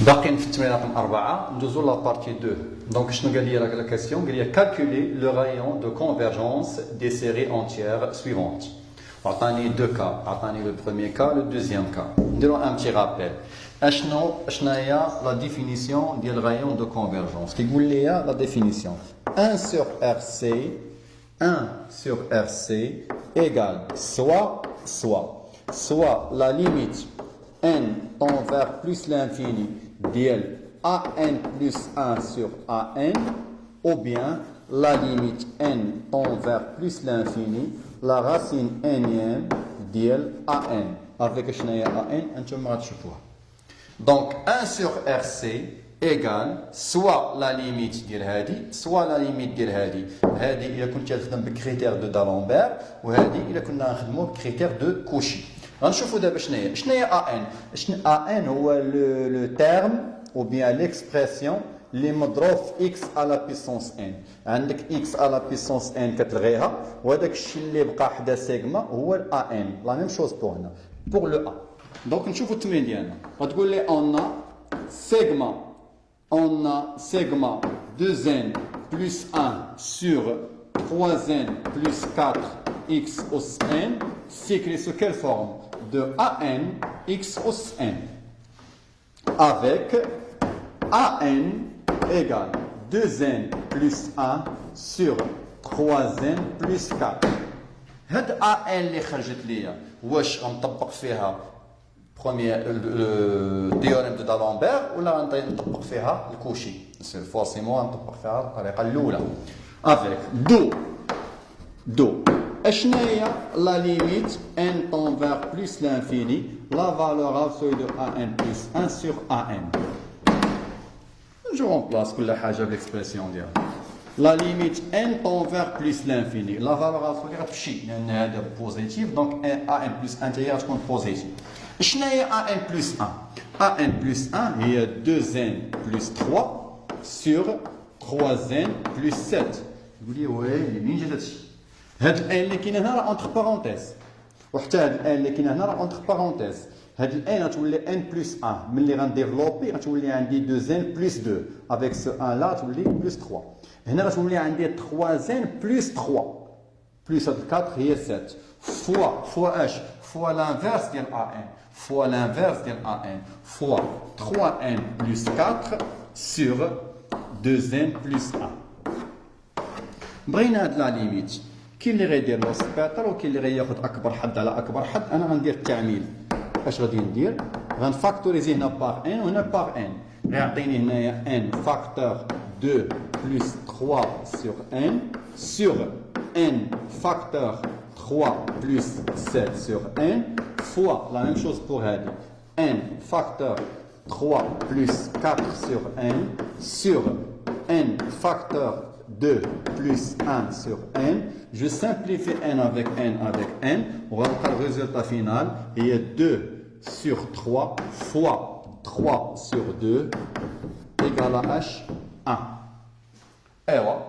باقيين في التمرين رقم 4 ندوزو لا بارتي 2. دونك شنو قال لي لا كاستيون؟ قال لي كالكولي لو رايون دو كونفرجونس دي سيري انتيير سويفونت. عطاني دو كا، عطاني لو بروميير كا لو دوزيام كا. نديرو ان بتي رابيل. شنو هي لا ديفينيسيون ديال رايون دو كونفرجونس؟ كيقول لي لا ديفينيسيون 1 sur RC 1 sur RC égale soit la limite n tend vers plus l'infini d'IL AN plus 1 sur AN, ou bien la limite n tend vers plus l'infini, la racine nème d'IL AN. Avec AN, انتم غتشوفوها. Donc 1 sur RC égale soit la limite ديال هادي soit la limite ديال هادي. هادي إلا كنت تخدم بكريتير دو دالامبير، وهادي إلا كنا نخدمو بكريتير دو كوشي. غنشوفوا دابا شنو هي ان. ان هو لو تيرم او بيان ليكسبرسيون اللي مضروب في اكس على بيسونس ان. عندك اكس على بيسونس ان كتلغيها، وهذاك الشيء اللي بقى حدا سيغما هو الا ان. لا ميم شوز بور هنا بور لو ا. دونك نشوفوا التمرين ديالنا. غتقول لي اون سيغما 2n plus 1 sur 3n plus 4x os n s'écrit sous quelle forme? De AN x os n, avec AN égale 2n plus 1 sur 3n plus 4. هاد AN اللي خرجت ليا واش غنطبق فيها التيوريم دو دالامبير ولا غنطبق فيها الكوشي؟ فورسيمون غنطبق فيها الطريقه الاولى. avec دو اشنا هي لا ليميت n tend vers plus l'infini la valeur absolue de an plus 1 sur an. جو remplace كل حاجه بالاكسبرسيون ديالها. لا ليميت n tend vers plus l'infini la valeur absolue غتمشي لان هذا بوزيتيف، دونك an plus 1 هي غتكون بوزيتيف. شنا هي an plus 1؟ an plus 1 هي 2n plus 3 sur 3n plus 7. تقول لي ويلي منين جات هادشي؟ هاد الان اللي كاينه هنا راه اونتر بارونتيز، وحتى هاد الان اللي كاينه هنا راه اونتر بارونتيز. هاد الان غتولي ان بلس 1 ملي غنديفلوبي غتولي عندي 2 ان بلس 2 افيك سو ان لا تولي بلس 3. هنا غتولي عندي 3 ان بلس 3 بلس هاد 4 هي 7 فوا اش فوا لانفيرس ديال ان فوا لانفيرس ديال ان فوا 3 ان بلس 4 سور 2 ان بلس 1. بغينا هاد لا ليميت، كاين اللي غيدير لو سبيتر وكاين اللي غياخذ اكبر حد على اكبر حد. انا غندير التعميل. اش غادي ندير؟ غنفاكتوريزي هنا بار ان وهنا بار ان، غيعطيني هنايا ان فاكتور 2 بلس 3 سور ان سور ان فاكتور 3 بلس 7 سور ان فوا لا ميم شوز بور هادي ان فاكتور 3 بلس 4 سور ان سور n facteur 2 plus 1 sur n. Je simplifie n avec n. On va voir le résultat final. Il y a 2 sur 3 fois 3 sur 2 égale à h1. Et voilà.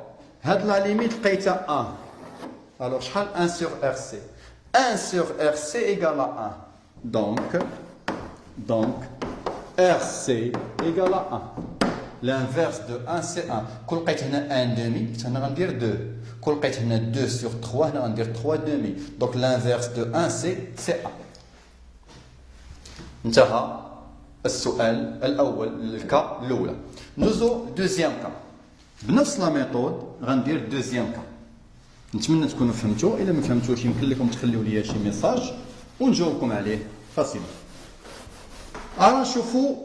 La limite est à 1. Alors, je 1 sur RC. 1 sur RC égale à 1. Donc RC égale à 1. L'inverse de 1 c'est 1. كل لقيت هنا 1 demi هنا غندير 2. كل لقيت هنا 2 sur 3 هنا غندير 3 demi. Donc l'inverse de 1 c'est 1. انتهى السؤال الاول الكا الاولى. ندوزو دوزيام كا بنفس لا ميثود غندير دوزيام كا. نتمنى تكونوا فهمتوا. الا ما فهمتوش يمكن لكم تخليو لي شي ميساج ونجاوبكم عليه فاسيل. انا نشوفوا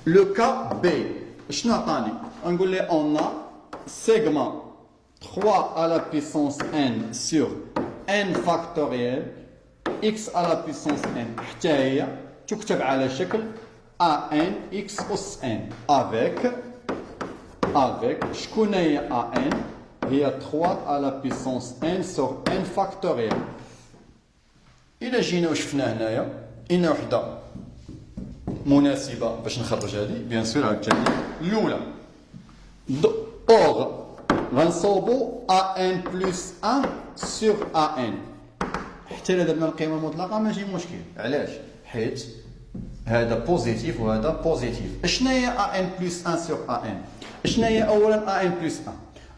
لو كا بي. شنو عطاني؟ نقول لي اون سيغما 3 à la puissance n sur n factoriel x à la puissance n حتى هي تكتب على شكل an x os n avec شكون هي an؟ هي 3 à la puissance n sur n factoriel. إلا جينا وشفنا هنايا إن وحدة مناسبة باش نخرج هذه بيان سور عاوتاني الأولى. أوغ غنصوبو ان بلس 1 سور ان. حتى إلا درنا القيمة المطلقة ماشي مشكل. علاش؟ حيت هذا بوزيتيف وهذا بوزيتيف. شنو هي ان بلس 1 سور ان؟ شنو هي اولا ان بلس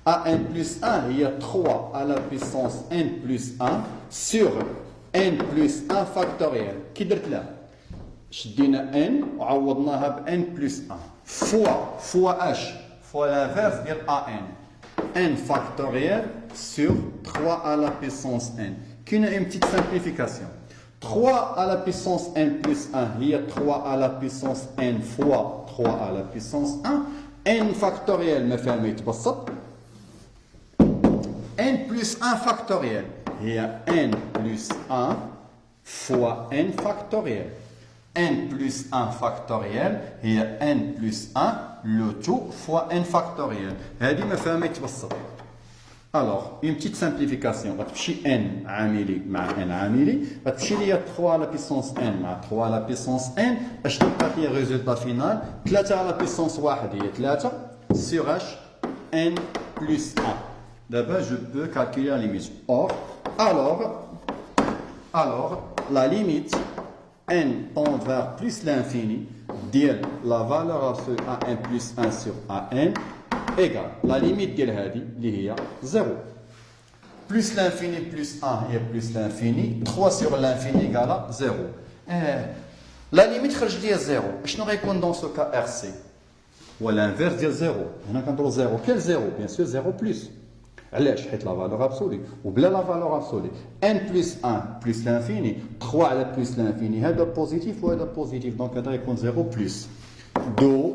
1؟ ان بلس 1 هي 3 على بيسونس ان بلس 1 سور ان بلس 1 فاكتوريال. كي درت لها شدينا ان وعوضناها ب ان بلس 1 فوا اش فوا لانفيرس ديال ان فاكتوريال sur 3 à la puissance n. Qui a une petite simplification. 3 à la puissance n plus 1, il y a 3 à la puissance n fois 3 à la puissance 1. n factoriel, me fait n plus 1 factoriel. Il y a n plus 1 fois n factoriel. n plus 1 factoriel, il y a n plus 1 le tout fois n factoriel. هذه مفاهيم تبسط. Alors, une petite simplification. غتمشي n عاملي مع n عاملي غتمشي ليا 3 على puissance n مع 3 على puissance n باش تلقى لي الريزولتا فينال 3 على puissance 1 هي 3 sur h n plus 1. D'abord, je peux calculer la limite. Or, alors la limite n tend vers plus l'infini ديال la valeur absolue à n plus 1 sur an égale la limite ديال هذه اللي هي 0 plus l'infini plus 1 هي plus l'infini 3 sur l'infini égale 0. la limite خرج ليا 0. شنو غيكون dans ce cas RC هو l'inverse ديال 0. هنا كنديرو 0 كاين 0 bien sûr 0 plus. علاش؟ حيت لا فالور ابسولي وبلا لا فالور ابسولي n plus 1 plus l'infini 3 على plus l'infini هذا بوزيتيف وهذا بوزيتيف دونك هذا يكون 0 plus دو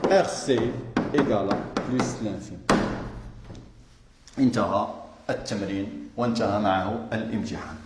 RC égale plus l'infini. انتهى التمرين وانتهى معه الامتحان.